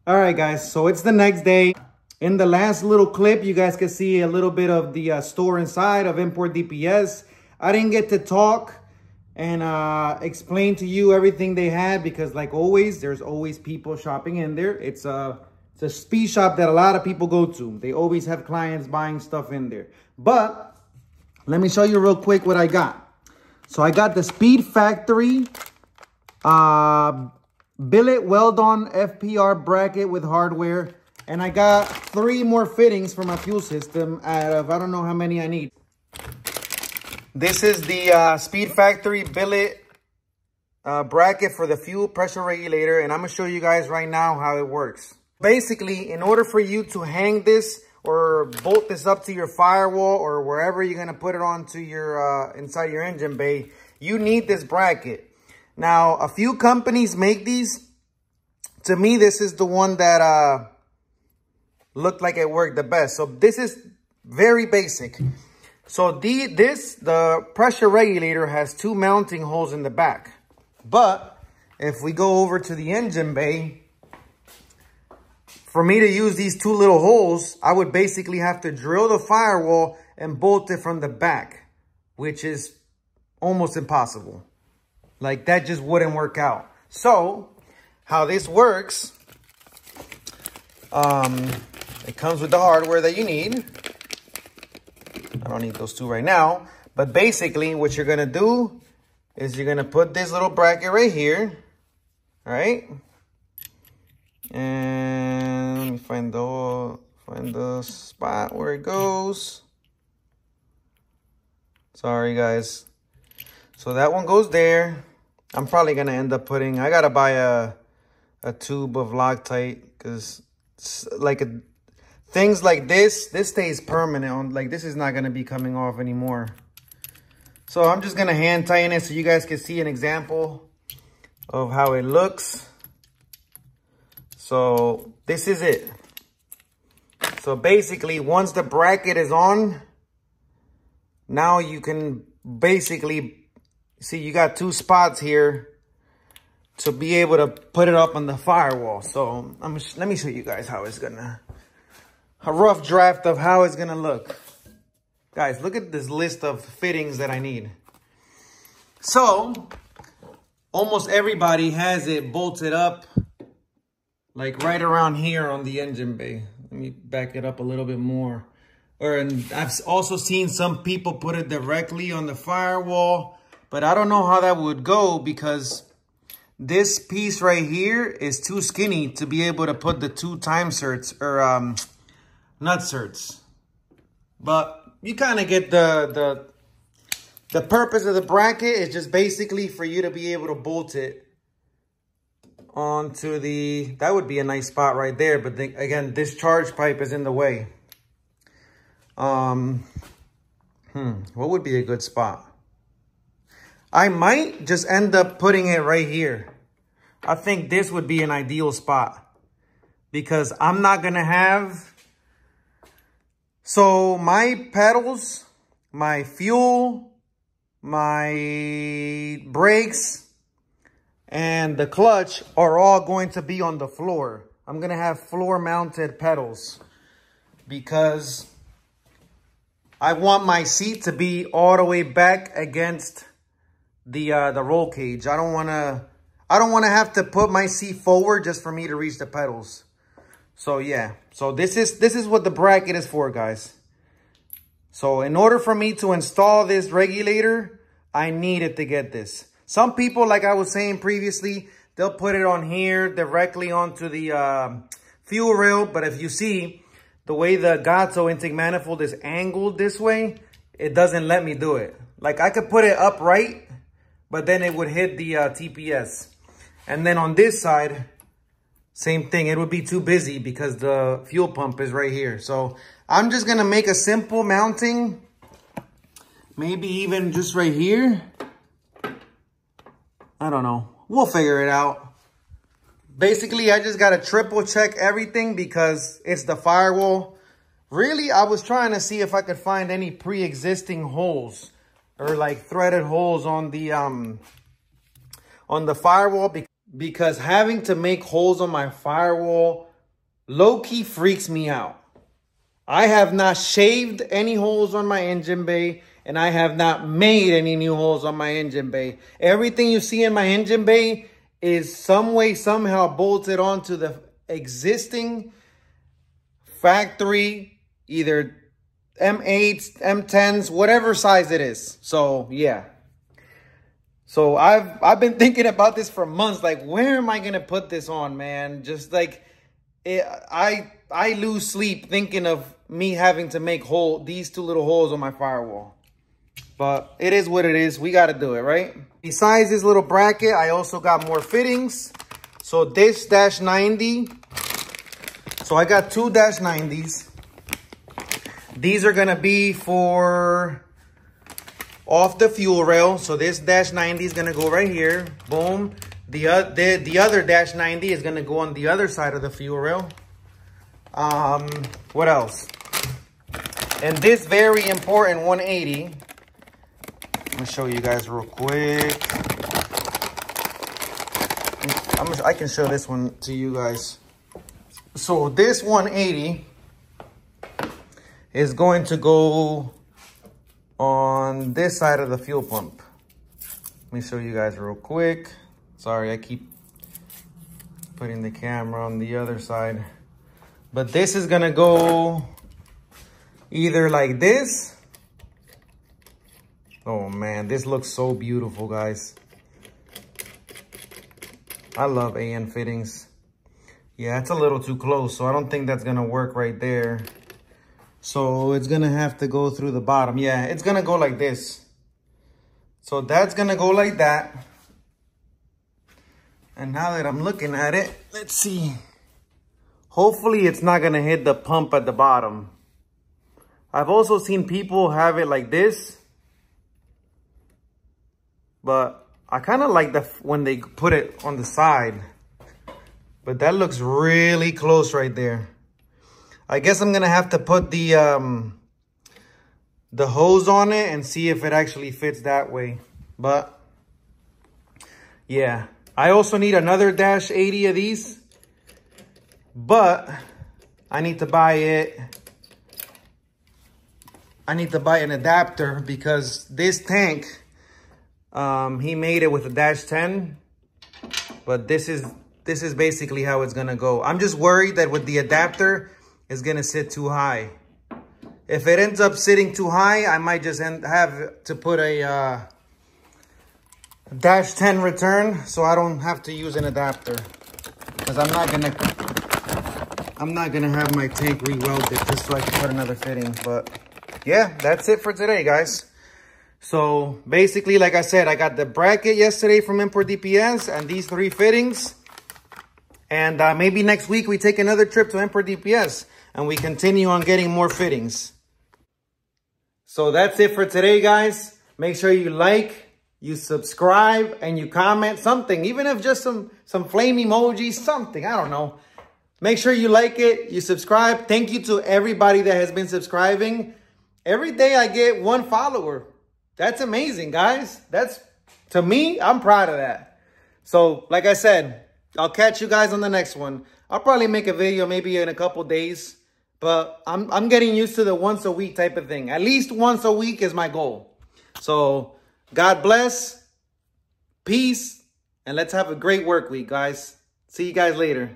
All right, guys, so it's the next day. In the last little clip, you guys can see a little bit of the store inside of Import DPS. I didn't get to talk and explain to you everything they had because, like always, there's always people shopping in there. It's a speed shop that a lot of people go to. They always have clients buying stuff in there. But let me show you real quick what I got. So I got the Speed Factory billet Weldon FPR bracket with hardware, and I got 3 more fittings for my fuel system out of I don't know how many I need. This is the Speed Factory billet bracket for the fuel pressure regulator, and I'm gonna show you guys right now how it works. Basically, in order for you to hang this or bolt this up to your firewall or wherever you're gonna put it onto your inside your engine bay, you need this bracket. Now, a few companies make these. To me, this is the one that looked like it worked the best. So this is very basic. So the pressure regulator has 2 mounting holes in the back. But if we go over to the engine bay, for me to use these 2 little holes, I would basically have to drill the firewall and bolt it from the back, which is almost impossible. Like, that just wouldn't work out. So, how this works, it comes with the hardware that you need. I don't need those 2 right now. But basically, what you're going to do is you're going to put this little bracket right here. All right? And let me find the spot where it goes. Sorry, guys. So that one goes there. I'm probably going to end up putting, I got to buy a tube of Loctite because things like this stays permanent. Like, this is not going to be coming off anymore. So I'm just going to hand tighten it so you guys can see an example of how it looks. So this is it. So basically, once the bracket is on, now you can basically see you got 2 spots here to be able to put it up on the firewall. So let me show you guys how it's gonna, a rough draft of how it's gonna look. Guys, look at this list of fittings that I need. So almost everybody has it bolted up like right around here on the engine bay. Let me back it up a little bit more. And I've also seen some people put it directly on the firewall, but I don't know how that would go because this piece right here is too skinny to be able to put the 2 time certs or nut certs. But you kind of get the purpose of the bracket is just basically for you to be able to bolt it onto the, that would be a nice spot right there. But then, again, this charge pipe is in the way. What would be a good spot? I might just end up putting it right here. I think this would be an ideal spot because I'm not going to have, so my pedals, my fuel, my brakes, and the clutch are all going to be on the floor. I'm going to have floor mounted pedals because I want my seat to be all the way back against the roll cage. I don't want to have to put my seat forward just for me to reach the pedals. So yeah, so this is what the bracket is for, guys. So in order for me to install this regulator, I needed to get this. Some people, like I was saying previously, they'll put it on here directly onto the fuel rail. But if you see the way the Gato intake manifold is angled this way, it doesn't let me do it. Like, I could put it upright, but then it would hit the TPS. And then on this side, same thing. It would be too busy because the fuel pump is right here. So I'm just going to make a simple mounting. Maybe even just right here. I don't know. We'll figure it out. Basically, I just got to triple check everything because it's the firewall. Really, I was trying to see if I could find any pre-existing holes or like threaded holes on the firewall, because having to make holes on my firewall low-key freaks me out. I have not shaved any holes on my engine bay, and I have not made any new holes on my engine bay. Everything you see in my engine bay is some way, somehow bolted onto the existing factory, either M8s, M10s, whatever size it is. So, yeah. So I've been thinking about this for months. Like, where am I going to put this on, man? Just like, I lose sleep thinking of me having to make these two little holes on my firewall. But it is what it is. We got to do it, right? Besides this little bracket, I also got more fittings. So this -90. So I got two -90s. These are going to be for off the fuel rail. So this -90 is going to go right here. Boom. The other -90 is going to go on the other side of the fuel rail. What else? And this very important 180. I'm going to show you guys real quick. I can show this one to you guys. So this 180 is going to go on this side of the fuel pump. Let me show you guys real quick. Sorry, I keep putting the camera on the other side. But this is gonna go either like this. Oh man, this looks so beautiful, guys. I love AN fittings. Yeah, it's a little too close, so I don't think that's gonna work right there. So it's gonna have to go through the bottom. Yeah, it's gonna go like this. So that's gonna go like that. And now that I'm looking at it, let's see. Hopefully it's not gonna hit the pump at the bottom. I've also seen people have it like this. But I kind of like when they put it on the side. But that looks really close right there. I guess I'm gonna have to put the hose on it and see if it actually fits that way. But yeah, I also need another -80 of these, but I need to buy it. I need to buy an adapter because this tank, he made it with a -10, but this is basically how it's gonna go. I'm just worried that with the adapter, it's gonna sit too high. If it ends up sitting too high, I might just have to put a -10 return so I don't have to use an adapter, because I'm not gonna have my tank re-welded just so I can put another fitting. But yeah, that's it for today, guys. So basically, like I said, I got the bracket yesterday from Import DPS and these 3 fittings. And maybe next week we take another trip to Import DPS and we continue on getting more fittings. So that's it for today, guys. Make sure you like, you subscribe, and you comment something. Even if just some flame emojis, something, I don't know. Make sure you like it, you subscribe. Thank you to everybody that has been subscribing. Every day I get 1 follower. That's amazing, guys. To me, I'm proud of that. So, like I said, I'll catch you guys on the next one. I'll probably make a video maybe in a couple days, but I'm getting used to the once a week type of thing. At least once a week is my goal. So, God bless, peace, and let's have a great work week, guys. See you guys later.